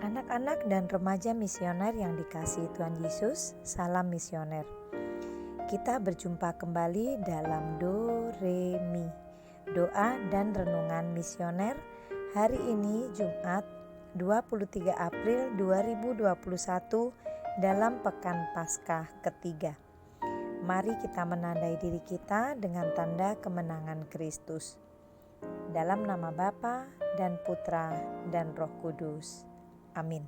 Anak-anak dan remaja misioner yang dikasihi Tuhan Yesus, salam misioner. Kita berjumpa kembali dalam Do Re Mi, doa dan renungan misioner. Hari ini Jumat 23 April 2021 dalam Pekan Paskah ketiga. Mari kita menandai diri kita dengan tanda kemenangan Kristus. Dalam nama Bapa dan Putra dan Roh Kudus. Amin.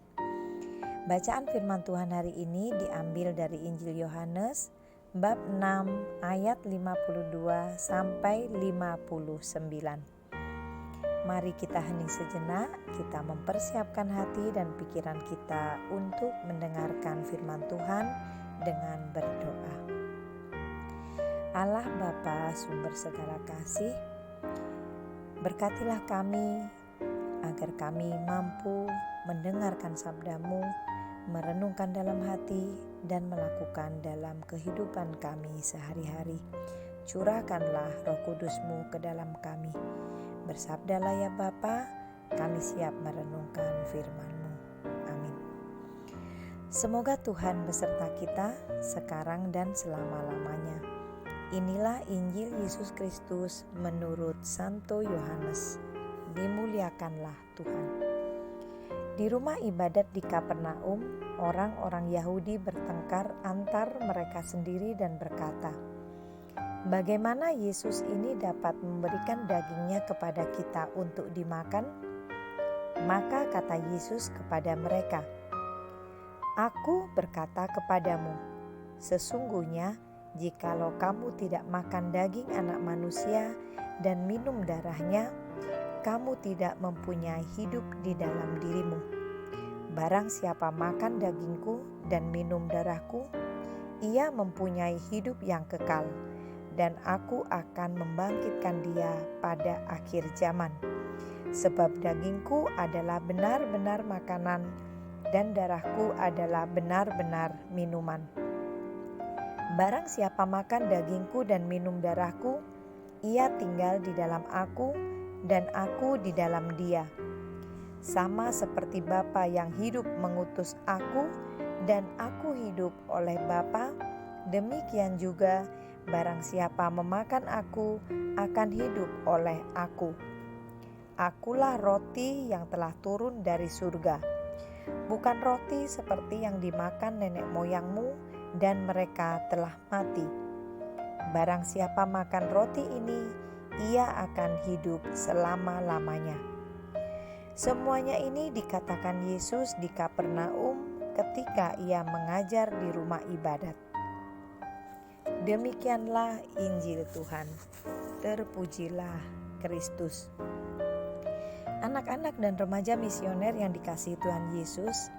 Bacaan firman Tuhan hari ini diambil dari Injil Yohanes bab 6 ayat 52 sampai 59. Mari kita hening sejenak, kita mempersiapkan hati dan pikiran kita untuk mendengarkan firman Tuhan dengan berdoa. Allah Bapa sumber segala kasih, berkatilah kami agar kami mampu mendengarkan sabda-Mu, merenungkan dalam hati dan melakukan dalam kehidupan kami sehari-hari. Curahkanlah Roh Kudus-Mu ke dalam kami. Bersabdalah ya Bapa, kami siap merenungkan firman-Mu. Amin. Semoga Tuhan beserta kita sekarang dan selama-lamanya. Inilah Injil Yesus Kristus menurut Santo Yohanes. Dimuliakanlah Tuhan. Di rumah ibadat di Kapernaum, orang-orang Yahudi bertengkar antar mereka sendiri dan berkata, "Bagaimana Yesus ini dapat memberikan dagingnya kepada kita untuk dimakan?" Maka kata Yesus kepada mereka, "Aku berkata kepadamu, sesungguhnya jikalau kamu tidak makan daging anak manusia dan minum darahnya, kamu tidak mempunyai hidup di dalam dirimu. Barang siapa makan dagingku dan minum darahku, ia mempunyai hidup yang kekal, dan aku akan membangkitkan dia pada akhir zaman. Sebab dagingku adalah benar-benar makanan, dan darahku adalah benar-benar minuman. Barang siapa makan dagingku dan minum darahku, ia tinggal di dalam aku, dan aku di dalam dia. Sama seperti Bapa yang hidup mengutus aku, dan aku hidup oleh Bapa, demikian juga barang siapa memakan aku akan hidup oleh aku. Akulah roti yang telah turun dari surga, bukan roti seperti yang dimakan nenek moyangmu dan mereka telah mati. Barang siapa makan roti ini, ia akan hidup selama-lamanya." Semuanya ini dikatakan Yesus di Kapernaum ketika ia mengajar di rumah ibadat. Demikianlah Injil Tuhan. Terpujilah Kristus. Anak-anak dan remaja misioner yang dikasihi Tuhan Yesus,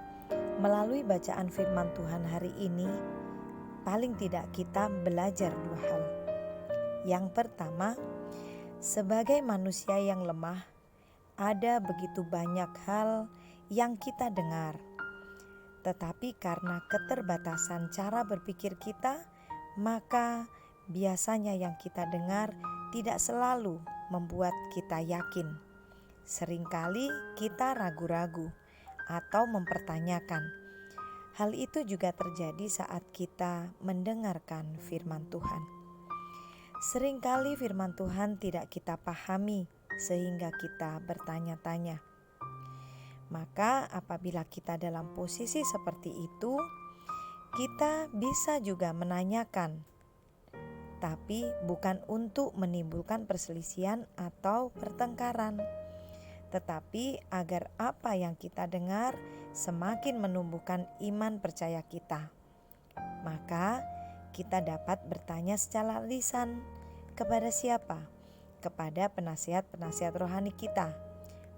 melalui bacaan firman Tuhan hari ini, paling tidak kita belajar dua hal. Yang pertama, sebagai manusia yang lemah, ada begitu banyak hal yang kita dengar. Tetapi karena keterbatasan cara berpikir kita, maka biasanya yang kita dengar tidak selalu membuat kita yakin. Seringkali kita ragu-ragu atau mempertanyakan. Hal itu juga terjadi saat kita mendengarkan firman Tuhan. Seringkali firman Tuhan tidak kita pahami sehingga kita bertanya-tanya. Maka apabila kita dalam posisi seperti itu, kita bisa juga menanyakan, tapi bukan untuk menimbulkan perselisihan atau pertengkaran, tetapi agar apa yang kita dengar semakin menumbuhkan iman percaya kita. Maka kita dapat bertanya secara lisan kepada siapa? Kepada penasihat-penasihat rohani kita,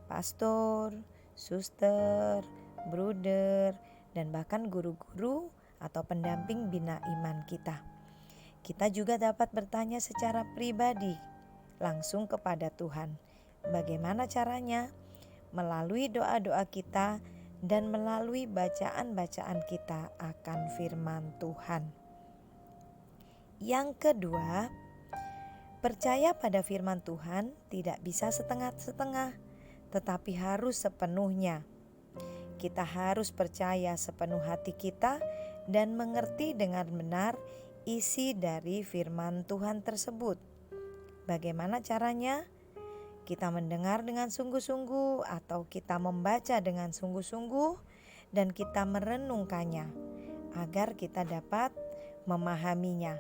pastor, suster, bruder, dan bahkan guru-guru atau pendamping bina iman kita. Kita juga dapat bertanya secara pribadi langsung kepada Tuhan. Bagaimana caranya? Melalui doa-doa kita dan melalui bacaan-bacaan kita akan firman Tuhan. Yang kedua, percaya pada firman Tuhan tidak bisa setengah-setengah, tetapi harus sepenuhnya. kita harus percaya sepenuh hati kita dan mengerti dengan benar isi dari firman Tuhan tersebut. Bagaimana caranya? Kita mendengar dengan sungguh-sungguh atau kita membaca dengan sungguh-sungguh dan kita merenungkannya agar kita dapat memahaminya.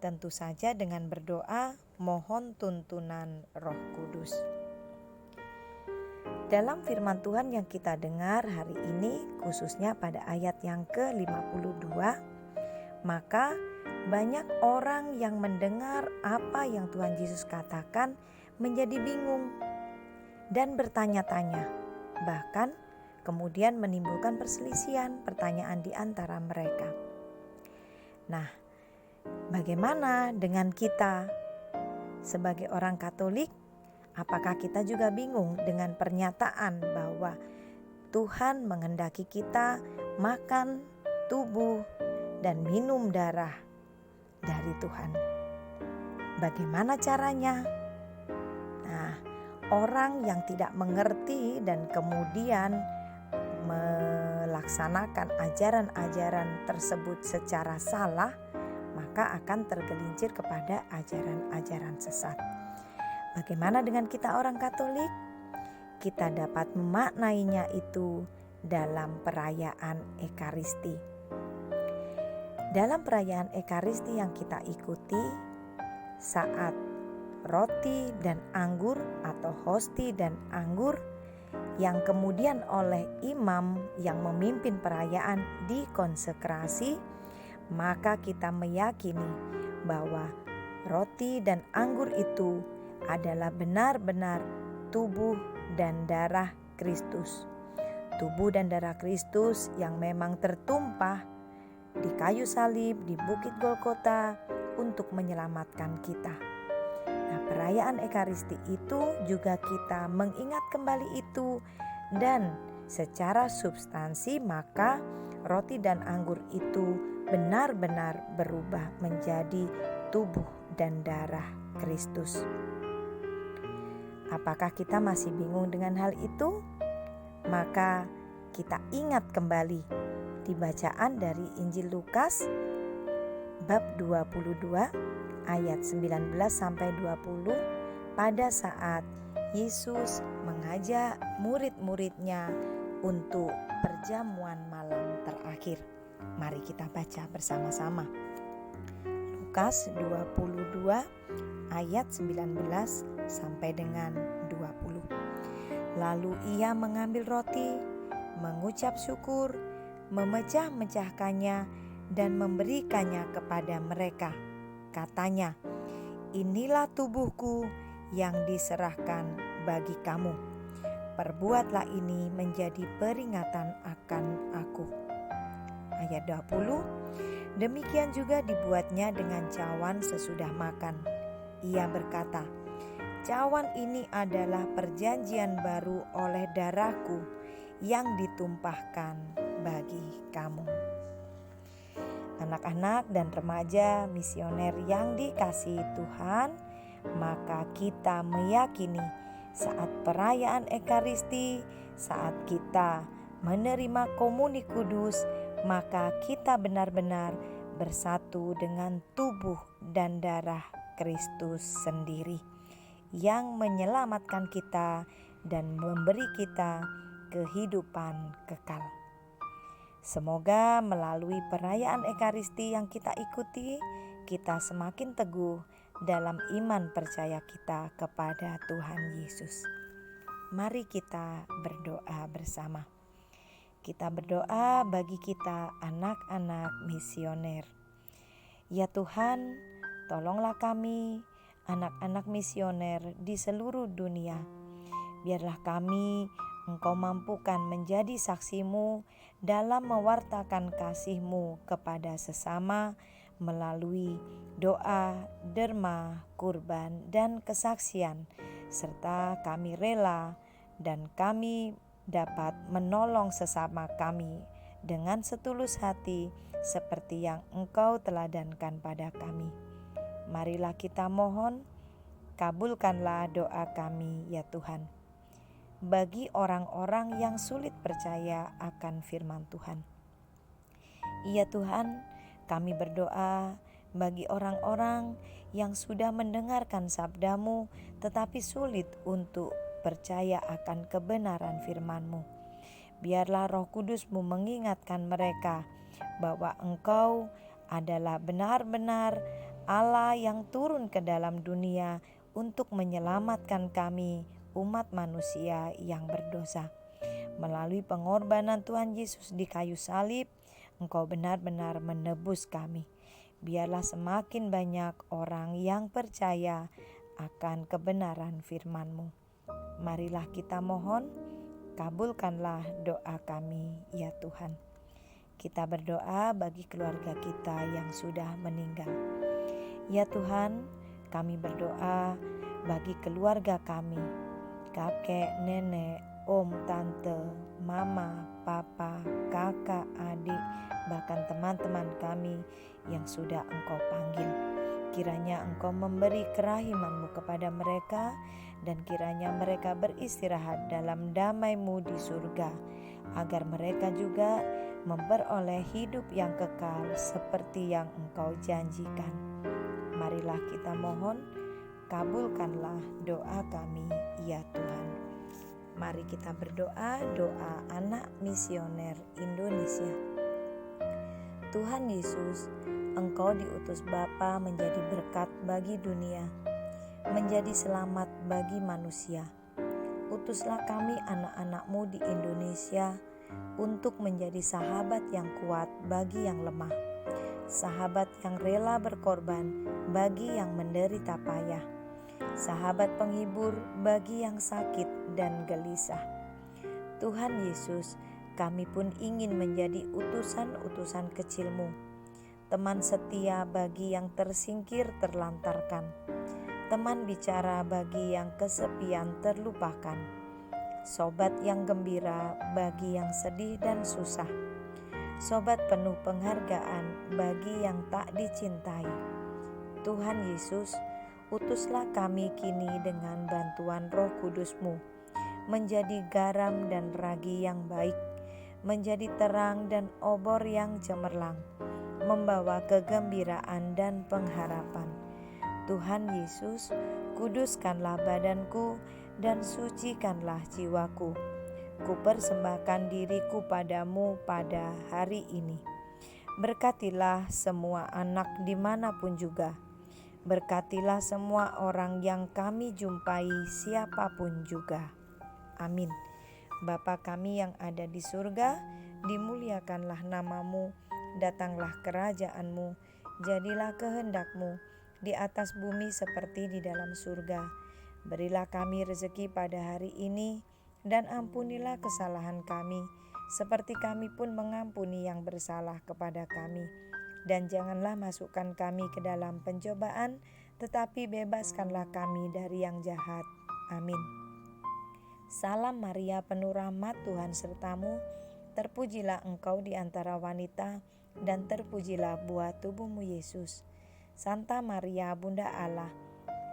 Tentu saja dengan berdoa mohon tuntunan Roh Kudus. Dalam firman Tuhan yang kita dengar hari ini, khususnya pada ayat yang ke-52, maka banyak orang yang mendengar apa yang Tuhan Yesus katakan menjadi bingung dan bertanya-tanya, bahkan kemudian menimbulkan perselisihan, pertanyaan di antara mereka. Nah, bagaimana dengan kita sebagai orang Katolik? Apakah kita juga bingung dengan pernyataan bahwa Tuhan menghendaki kita makan tubuh dan minum darah dari Tuhan? Bagaimana caranya? Nah, orang yang tidak mengerti dan kemudian melaksanakan ajaran-ajaran tersebut secara salah, maka akan tergelincir kepada ajaran-ajaran sesat. Bagaimana dengan kita orang Katolik? Kita dapat memaknainya itu dalam perayaan Ekaristi. Dalam perayaan Ekaristi yang kita ikuti, saat roti dan anggur atau hosti dan anggur yang kemudian oleh imam yang memimpin perayaan dikonsekrasi, maka kita meyakini bahwa roti dan anggur itu adalah benar-benar tubuh dan darah Kristus. Tubuh dan darah Kristus yang memang tertumpah di kayu salib di Bukit Golgota untuk menyelamatkan kita. Nah, perayaan Ekaristi itu juga kita mengingat kembali itu, dan secara substansi maka roti dan anggur itu benar-benar berubah menjadi tubuh dan darah Kristus. Apakah kita masih bingung dengan hal itu? Maka kita ingat kembali di bacaan dari Injil Lukas bab 22 ayat 19 sampai 20 pada saat Yesus mengajak murid-muridnya untuk perjamuan malam terakhir. Mari kita baca bersama-sama. Lukas 22 ayat 19 sampai dengan 20. Lalu ia mengambil roti, mengucap syukur, memecah-mecahkannya dan memberikannya kepada mereka. Katanya, "Inilah tubuhku yang diserahkan bagi kamu. Perbuatlah ini menjadi peringatan akan aku." Ayat 20. Demikian juga dibuatnya dengan cawan sesudah makan. Ia berkata, "Cawan ini adalah perjanjian baru oleh darahku yang ditumpahkan bagi kamu." Anak-anak dan remaja misioner yang dikasihi Tuhan, maka kita meyakini saat perayaan Ekaristi, saat kita menerima komuni kudus, maka kita benar-benar bersatu dengan tubuh dan darah Kristus sendiri yang menyelamatkan kita dan memberi kita kehidupan kekal. Semoga melalui perayaan Ekaristi yang kita ikuti, kita semakin teguh dalam iman percaya kita kepada Tuhan Yesus. Mari kita berdoa bersama. Kita berdoa bagi kita anak-anak misioner. Ya Tuhan, tolonglah kami, anak-anak misioner di seluruh dunia. Biarlah kami Engkau mampukan menjadi saksi-Mu dalam mewartakan kasih-Mu kepada sesama melalui doa, derma, kurban, dan kesaksian, serta kami rela dan kami dapat menolong sesama kami dengan setulus hati seperti yang Engkau teladankan pada kami. Marilah kita mohon, kabulkanlah doa kami ya Tuhan. bagi orang-orang yang sulit percaya akan firman Tuhan. Ya Tuhan, kami berdoa bagi orang-orang yang sudah mendengarkan sabda-Mu tetapi sulit untuk percaya akan kebenaran firman-Mu. Biarlah Roh Kudus-Mu mengingatkan mereka bahwa Engkau adalah benar-benar Allah yang turun ke dalam dunia untuk menyelamatkan kami, umat manusia yang berdosa. Melalui pengorbanan Tuhan Yesus di kayu salib, Engkau benar-benar menebus kami. Biarlah semakin banyak orang yang percaya akan kebenaran firman-Mu. Marilah kita mohon, kabulkanlah doa kami ya Tuhan. Kita berdoa bagi keluarga kita yang sudah meninggal. Ya Tuhan, kami berdoa bagi keluarga kami, kakek, nenek, om, tante, mama, papa, kakak, adik, bahkan teman-teman kami yang sudah Engkau panggil. Kiranya Engkau memberi kerahiman-Mu kepada mereka dan kiranya mereka beristirahat dalam damai-Mu di surga, agar mereka juga memperoleh hidup yang kekal seperti yang Engkau janjikan. Marilah kita mohon, kabulkanlah doa kami ya Tuhan. Mari kita berdoa doa anak misioner Indonesia. Tuhan Yesus, Engkau diutus Bapa menjadi berkat bagi dunia, menjadi selamat bagi manusia. Utuslah kami anak-anak-Mu di Indonesia untuk menjadi sahabat yang kuat bagi yang lemah, sahabat yang rela berkorban bagi yang menderita payah, sahabat penghibur bagi yang sakit dan gelisah. Tuhan Yesus, kami pun ingin menjadi utusan-utusan kecil-Mu, teman setia bagi yang tersingkir terlantarkan, teman bicara bagi yang kesepian terlupakan, sobat yang gembira bagi yang sedih dan susah, sobat penuh penghargaan bagi yang tak dicintai. Tuhan Yesus, utuslah kami kini dengan bantuan Roh Kudus-Mu, menjadi garam dan ragi yang baik, menjadi terang dan obor yang cemerlang, membawa kegembiraan dan pengharapan. Tuhan Yesus, kuduskanlah badanku dan sucikanlah jiwaku. Kupersembahkan diriku padamu pada hari ini. Berkatilah semua anak dimanapun juga. Berkatilah semua orang yang kami jumpai siapapun juga. Amin. Bapa kami yang ada di surga, dimuliakanlah nama-Mu, datanglah kerajaan-Mu, jadilah kehendak-Mu di atas bumi seperti di dalam surga. Berilah kami rezeki pada hari ini, dan ampunilah kesalahan kami, seperti kami pun mengampuni yang bersalah kepada kami. Dan janganlah masukkan kami ke dalam pencobaan, tetapi bebaskanlah kami dari yang jahat. Amin. Salam Maria, penuh rahmat, Tuhan sertamu. Terpujilah engkau di antara wanita, dan terpujilah buah tubuhmu Yesus. Santa Maria, Bunda Allah,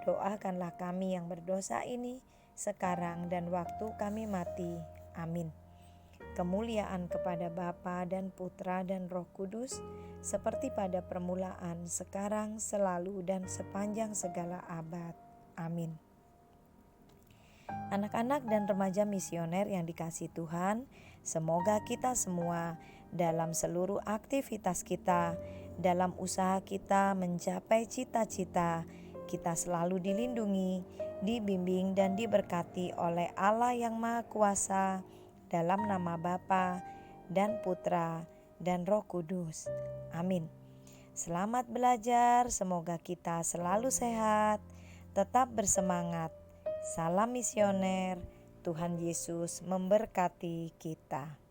doakanlah kami yang berdosa ini, sekarang dan waktu kami mati. Amin. Kemuliaan kepada Bapa dan Putra dan Roh Kudus, seperti pada permulaan, sekarang, selalu, dan sepanjang segala abad. Amin. Anak-anak dan remaja misioner yang dikasihi Tuhan, semoga kita semua dalam seluruh aktivitas kita, dalam usaha kita mencapai cita-cita, kita selalu dilindungi, dibimbing dan diberkati oleh Allah yang Maha Kuasa, dalam nama Bapa dan Putra dan Roh Kudus. Amin. Selamat belajar, semoga kita selalu sehat, tetap bersemangat. Salam misioner, Tuhan Yesus memberkati kita.